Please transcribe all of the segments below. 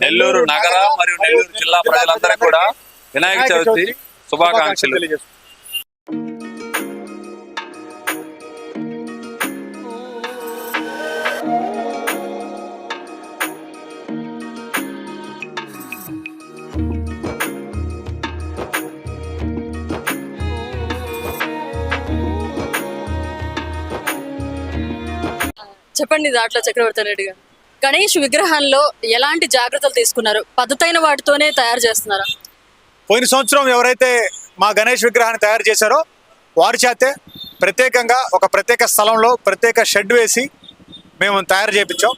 నెల్లూరు నగర మరియు నెల్లూరు జిల్లా ప్రజలందరికీ కూడా వినాయక చవితి శుభాకాంక్షలు. చెప్పండి దాంట్లో చక్రవర్తి రెడ్డి గారు, గణేష్ విగ్రహంలో ఎలాంటి జాగ్రత్తలు తీసుకున్నారు? పద్ధతైన వాటితోనే తయారు చేస్తున్నారా? పోయిన సంవత్సరం ఎవరైతే మా గణేష్ విగ్రహాన్ని తయారు చేశారో వారి చేతే ప్రత్యేకంగా ఒక ప్రత్యేక స్థలంలో ప్రత్యేక షెడ్ వేసి మేము తయారు చేయించాం.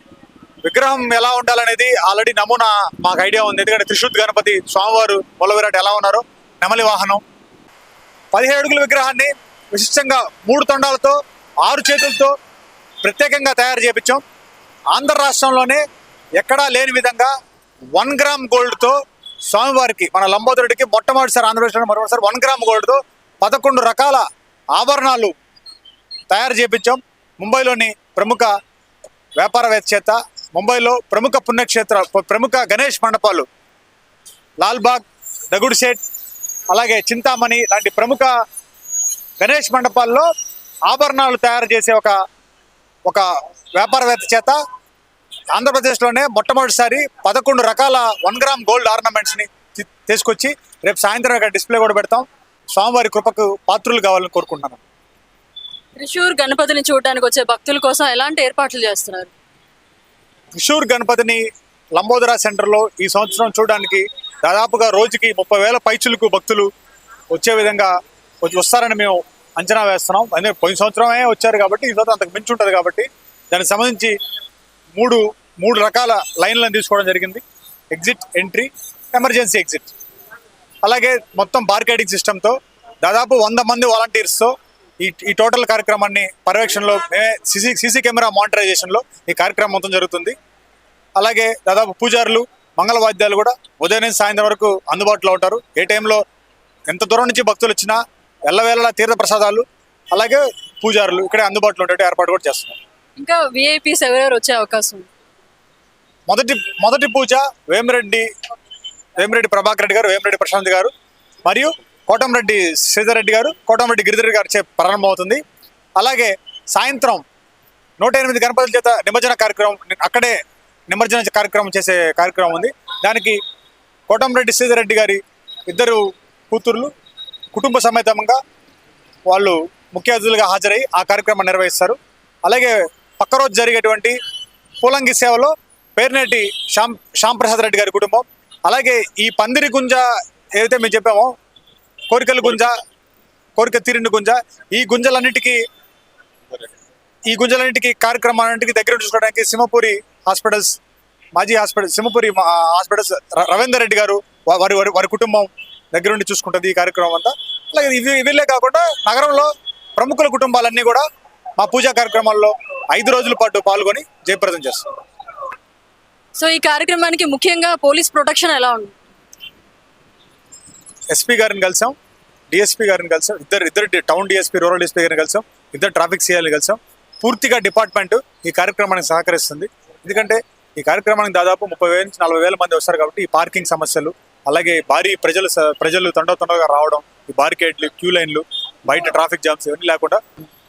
విగ్రహం ఎలా ఉండాలనేది ఆల్రెడీ నమూనా మాకు ఐడియా ఉంది. ఎందుకంటే త్రిశూల్ గణపతి స్వామివారు మూలవిరాట్ ఎలా ఉన్నారో, నెమలి వాహనం 17 అడుగుల విగ్రహాన్ని విశిష్టంగా 3 తొండాలతో 6 చేతులతో ప్రత్యేకంగా తయారు చేయించాం. ఆంధ్ర రాష్ట్రంలోనే ఎక్కడా లేని విధంగా 1 గ్రామ్ గోల్డ్తో స్వామివారికి మన లంబోదరుడికి మొట్టమొదటిసారి ఆంధ్రప్రదేశ్లో మరోసారి 1 గ్రామ్ గోల్డ్తో 11 రకాల ఆభరణాలు తయారు చేయించాం. ముంబైలోని ప్రముఖ వ్యాపారవేత్త చేత ముంబైలో ప్రముఖ పుణ్యక్షేత్ర ప్రముఖ గణేష్ మండపాలు లాల్బాగ్, దగుడ్శేట్, అలాగే చింతామణి లాంటి ప్రముఖ గణేష్ మండపాల్లో ఆభరణాలు తయారు చేసే ఒక వ్యాపారవేత్త చేత ఆంధ్రప్రదేశ్లోనే మొట్టమొదటిసారి 11 రకాల 1 గ్రామ్ గోల్డ్ ఆర్నమెంట్స్ని తీసుకొచ్చి రేపు సాయంత్రం ఇక్కడ డిస్ప్లే కూడా పెడతాం. స్వామివారి కృపకు పాత్రులు కావాలని కోరుకుంటున్నాను. త్రిశూర్ గణపతిని చూడడానికి వచ్చే భక్తుల కోసం ఎలాంటి ఏర్పాట్లు చేస్తున్నారు? త్రిశూర్ గణపతిని లంబోదరా సెంటర్లో ఈ సంవత్సరం చూడడానికి దాదాపుగా రోజుకి 30,000 పైచులకు భక్తులు వచ్చే విధంగా వస్తారని మేము అంచనా వేస్తున్నాం. అదే పోయిన సంవత్సరమే వచ్చారు కాబట్టి ఈ సంవత్సరం అంతకు మించి ఉంటుంది కాబట్టి దానికి సంబంధించి మూడు రకాల లైన్లను తీసుకోవడం జరిగింది. Exit, entry, emergency exit. అలాగే మొత్తం బార్కేడింగ్ సిస్టంతో దాదాపు 100 మంది వాలంటీర్స్తో ఈ టోటల్ కార్యక్రమాన్ని పర్యవేక్షణలో మేమే సీసీ కెమెరా మానిటరైజేషన్లో ఈ కార్యక్రమం మొత్తం జరుగుతుంది. అలాగే దాదాపు పూజారులు, మంగళవాద్యాలు కూడా ఉదయం నుంచి సాయంత్రం వరకు అందుబాటులో ఉంటారు. ఏ టైంలో ఎంత దూరం నుంచి భక్తులు వచ్చినా ఎల్లవేళలా తీర్థ ప్రసాదాలు అలాగే పూజారులు ఇక్కడే అందుబాటులో ఉండే ఏర్పాటు కూడా చేస్తున్నారు. ఇంకా విఐపీస్ ఎవరెవరు వచ్చే అవకాశం ఉంది? మొదటి పూజ వేమిరెడ్డి ప్రభాకర్ రెడ్డి గారు, వేమిరెడ్డి ప్రశాంత్ గారు మరియు కోటంరెడ్డి శ్రీధర్ రెడ్డి గారు, కోటంరెడ్డి గిరిధర్ గారు చే ప్రారంభమవుతుంది. అలాగే సాయంత్రం 108 గణపతుల చేత నిమజ్జన కార్యక్రమం అక్కడే నిమజ్జన కార్యక్రమం చేసే కార్యక్రమం ఉంది. దానికి కోటంరెడ్డి శ్రీధర్ రెడ్డి గారి 2 కూతుర్లు కుటుంబ సమేతంగా వాళ్ళు ముఖ్య అతిథులుగా హాజరై ఆ కార్యక్రమాన్ని నిర్వహిస్తారు. అలాగే పక్క రోజు జరిగేటువంటి పూలంగి సేవలో పేర్నేటి శ్యాంప్రసాద్ రెడ్డి గారి కుటుంబం, అలాగే ఈ పందిరి గుంజ ఏదైతే మేము చెప్పామో కోరికల గుంజ, కోరిక తీరిన గుంజ, ఈ గుంజలన్నింటికి కార్యక్రమాలన్నింటికి దగ్గర చూసుకోవడానికి సింహపురి హాస్పిటల్స్, మాజీ హాస్పిటల్ సింహపురి హాస్పిటల్స్ రవీందర్ రెడ్డి గారు వారి కుటుంబం దగ్గరుండి చూసుకుంటుంది ఈ కార్యక్రమం అంతా. అలాగే వీళ్ళే కాకుండా నగరంలో ప్రముఖుల కుటుంబాలన్నీ కూడా మా పూజా కార్యక్రమాల్లో 5 రోజుల పాటు పాల్గొని జయప్రదం చేస్తాం. సో ఈ కార్యక్రమానికి ముఖ్యంగా పోలీస్ ప్రొటెక్షన్ ఎలా ఉంది? ఎస్పీ గారిని కలిసాం, డిఎస్పీ గారిని కలిసాం, ఇద్దరు టౌన్ డిఎస్పీ, రూరల్ డిఎస్పీ గారిని కలిసాం, 2 ట్రాఫిక్ సిఐని కలిసాం. పూర్తిగా డిపార్ట్మెంట్ ఈ కార్యక్రమానికి సహకరిస్తుంది. ఎందుకంటే ఈ కార్యక్రమానికి దాదాపు 30,000 నుంచి 40,000 మంది వస్తారు కాబట్టి ఈ పార్కింగ్ సమస్యలు, అలాగే భారీ ప్రజలు తొందరగా రావడం, ఈ బారికేడ్లు, క్యూ లైన్లు, బయట ట్రాఫిక్ జామ్స్ ఇవన్నీ లేకుండా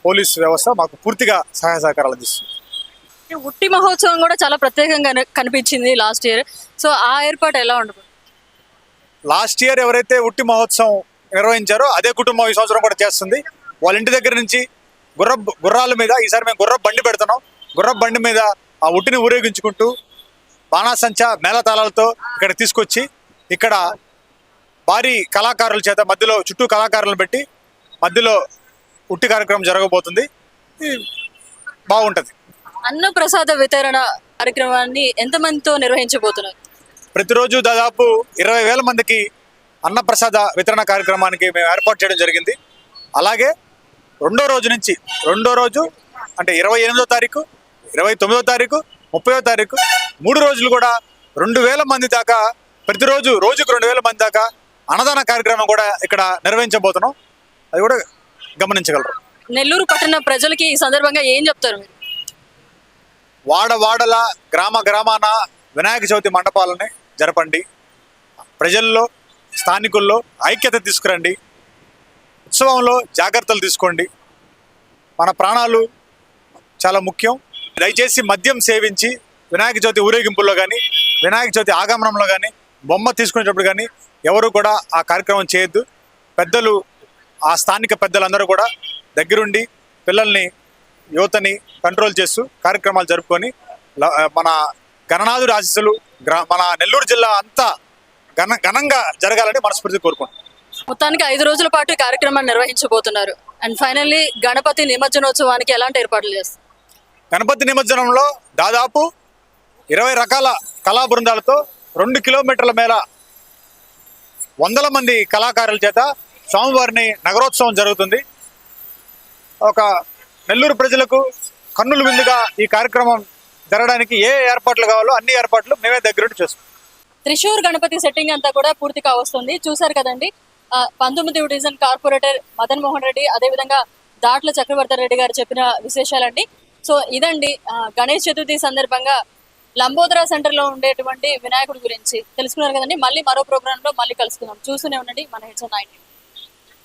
పోలీస్ వ్యవస్థ మాకు పూర్తిగా సహాయ సహకారాలు అందిస్తుంది. ఉట్టి మహోత్సవం కూడా చాలా ప్రత్యేకంగా కనిపించింది లాస్ట్ ఇయర్. సో ఆ ఏర్పాటు ఎలా ఉండదు? లాస్ట్ ఇయర్ ఎవరైతే ఉట్టి మహోత్సవం నిర్వహించారో అదే కుటుంబం ఈ సంవత్సరం కూడా చేస్తుంది. వాళ్ళ ఇంటి దగ్గర నుంచి గుర్రాల మీద, ఈసారి మేము గుర్రపు బండి పెడుతున్నాం. గుర్రపు బండి మీద ఆ ఉట్టిని ఊరేగించుకుంటూ బాణాసంచా మేళతాళాలతో ఇక్కడ తీసుకొచ్చి ఇక్కడ భారీ కళాకారుల చేత మధ్యలో చుట్టూ కళాకారులను పెట్టి మధ్యలో ఉట్టి కార్యక్రమం జరగబోతుంది. బాగుంటుంది. అన్నప్రసాద వితరణ కార్యక్రమాన్ని ఎంతమందితో నిర్వహించబోతున్నారు? ప్రతిరోజు దాదాపు 20,000 మందికి అన్నప్రసాద వితరణ కార్యక్రమానికి మేము ఏర్పాటు చేయడం జరిగింది. అలాగే రెండో రోజు అంటే 28వ తారీఖు, 29వ తారీఖు, 30వ తారీఖు 3 రోజులు కూడా 2,000 మంది దాకా రోజుకు 2,000 మంది దాకా అన్నదాన కార్యక్రమం కూడా ఇక్కడ నిర్వహించబోతున్నాం. అది కూడా గమనించగలరు. నెల్లూరు పట్టణ ప్రజలకి ఈ సందర్భంగా ఏం చెప్తారు మీరు? వాడవాడల గ్రామాన వినాయక చవితి మండపాలని జరపండి. ప్రజల్లో స్థానికుల్లో ఐక్యత తీసుకురండి. ఉత్సవంలో జాగ్రత్తలు తీసుకోండి. మన ప్రాణాలు చాలా ముఖ్యం. దయచేసి మద్యం సేవించి వినాయక చవితి ఊరేగింపుల్లో కానీ వినాయక చవితి ఆగమనంలో కానీ బొమ్మ తీసుకునేటప్పుడు కానీ ఎవరు కూడా ఆ కార్యక్రమం చేయొద్దు. పెద్దలు, ఆ స్థానిక పెద్దలందరూ కూడా దగ్గరుండి పిల్లల్ని, యువతని కంట్రోల్ చేస్తూ కార్యక్రమాలు జరుపుకొని మన గణనాథుడి ఆశీస్సులు మన నెల్లూరు జిల్లా అంతా ఘనంగా జరగాలని మనస్ఫూర్తిగా కోరుకుంటున్నాం. మొత్తానికి 5 రోజుల పాటు ఈ కార్యక్రమాన్ని నిర్వహించబోతున్నారు. అండ్ ఫైనల్లీ గణపతి నిమజ్జనోత్సవానికి ఎలాంటి ఏర్పాట్లు చేస్తారు? గణపతి నిమజ్జనంలో దాదాపు 20 రకాల కళా బృందాలతో 2 కిలోమీటర్ల మేర వందల మంది కళాకారుల చేత స్వామివారిని నగరోత్సవం జరుగుతుంది. ఒక నెల్లూరు ప్రజలకు కన్నుల విందుగా ఈ కార్యక్రమం జరగడానికి ఏ ఏర్పాట్లు కావాలో అన్ని ఏర్పాట్లు మేమే దగ్గరుండి చేస్తాం. త్రిశూర్ గణపతి సెట్టింగ్ అంతా కూడా పూర్తి కావస్తుంది. చూసారు కదండి, 19వ డివిజన్ కార్పొరేటర్ మదన్ మోహన్ రెడ్డి, అదేవిధంగా దాట్ల చక్రవర్తి రెడ్డి గారు చెప్పిన విశేషాలండి. సో ఇదండి గణేష్ చతుర్థి సందర్భంగా లంబోదరా సెంటర్ లో ఉండేటువంటి వినాయకుడి గురించి తెలుసుకున్నారు కదండి. మళ్ళీ మరో ప్రోగ్రామ్ లో మళ్ళీ కలుసుకుందాం. చూస్తూనే ఉండండి మన H9.